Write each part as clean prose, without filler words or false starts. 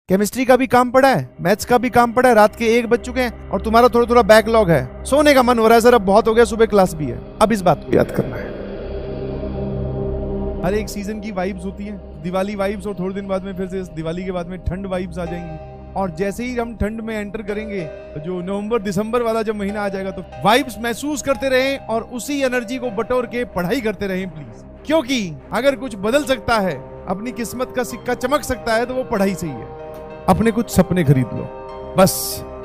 Chemistry का भी काम पड़ा है, मैथ्स का भी काम पड़ा है, रात के 1 बज चुके हैं और तुम्हारा थोड़ा थोड़ा बैकलॉग है, सोने का मन हो रहा है सर, अब बहुत हो गया, सुबह क्लास भी है। अब इस बात को याद करना है। हर एक सीजन की वाइब्स होती है, दिवाली वाइब्स, और थोड़े दिन बाद में फिर से दिवाली के बाद में ठंड वाइब्स आ जाएंगी। और जैसे ही हम ठंड में एंटर करेंगे तो जो नवंबर दिसंबर वाला जब महीना आ जाएगा तो वाइब्स महसूस करते रहें और उसी एनर्जी को बटोर के पढ़ाई करते रहें प्लीज, क्योंकि अगर कुछ बदल सकता है, अपनी किस्मत का सिक्का चमक सकता है तो वो पढ़ाई से ही है। अपने कुछ सपने खरीद लो बस,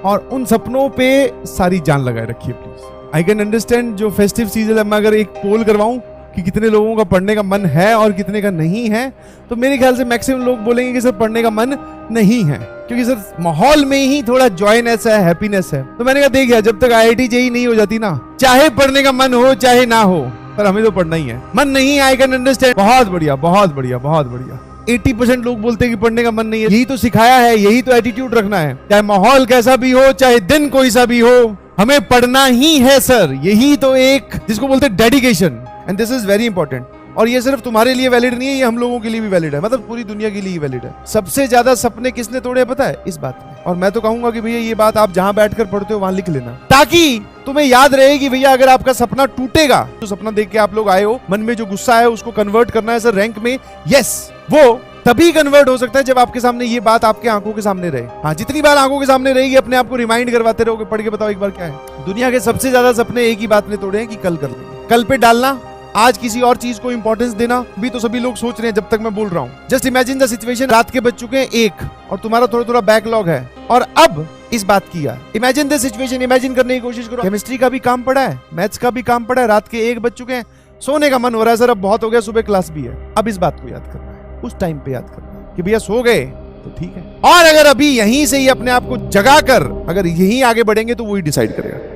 और उन सपनों पे सारी जान लगाए रखिए प्लीज। आई कैन अंडरस्टैंड जो फेस्टिव सीजन में अगर एक पोल करवाऊं कि कितने लोगों का पढ़ने का मन है और कितने का नहीं है, तो मेरे ख्याल से मैक्सिमम लोग बोलेंगे कि सर पढ़ने का मन नहीं है, क्योंकि सर माहौल में ही थोड़ा जॉयनेस है, हैप्पीनेस है। तो मैंने कहा देखिए, जब तक IIT JEE नहीं हो जाती ना, चाहे पढ़ने का मन हो चाहे ना हो, पर हमें तो पढ़ना ही है। मन नहीं, आई कैन अंडरस्टैंड, बहुत बढ़िया बहुत बढ़िया बहुत बढ़िया। 80% लोग बोलते हैं कि पढ़ने का मन नहीं है, यही तो सिखाया है, यही तो एटीट्यूड रखना है, चाहे माहौल कैसा भी हो, चाहे दिन कोई सा भी हो, हमें पढ़ना ही है सर। यही तो एक जिसको बोलते हैं dedication, and this is very important. और ये सिर्फ तुम्हारे लिए वैलिड नहीं है, ये हम लोगों के लिए भी वैलिड है, मतलब पूरी दुनिया के लिए वैलिड है। सबसे ज्यादा सपने किसने तोड़े पता है? इस बात में। और मैं तो कहूंगा कि भैया ये बात आप जहां बैठकर पढ़ते हो वहां लिख लेना, ताकि तुम्हें याद रहे कि भैया अगर आपका सपना टूटेगा, तो सपना देख के आप लोग आए हो, मन में जो गुस्सा है उसको कन्वर्ट करना है सर रैंक में, यस, वो तभी कन्वर्ट हो सकता है जब आपके सामने ये बात आपके आंखों के सामने रहे। हाँ, जितनी बार आंखों के सामने रहेगी, अपने आप को रिमाइंड करवाते रहोगे, पढ़ के बताओ एक बार क्या है। दुनिया के सबसे ज्यादा सपने एक ही बात ने तोड़े हैं कि कल कर लेंगे, कल पे डालना, आज किसी और चीज को इंपॉर्टेंस देना भी तो सभी लोग सोच रहे हैं जब तक मैं बोल रहा हूँ। जस्ट इमेजिन द सिचुएशन, रात के बज चुके हैं 1 और तुम्हारा थोड़ा थोड़ा बैकलॉग है, और अब इस बात की यार, इमेजिन द सिचुएशन, इमेजिन करने की कोशिश करो। केमिस्ट्री का भी काम पड़ा है, मैथ्स का भी काम पड़ा है, रात के 1 बज चुके हैं, सोने का मन हो रहा है सर, अब बहुत हो गया, सुबह क्लास भी है। अब इस बात को याद करना है, उस टाइम पे याद करना है कि भैया सो गए तो ठीक है, और अगर अभी यहीं से ही अपने आप को जगा कर अगर यहीं आगे बढ़ेंगे तो वही डिसाइड करेगा।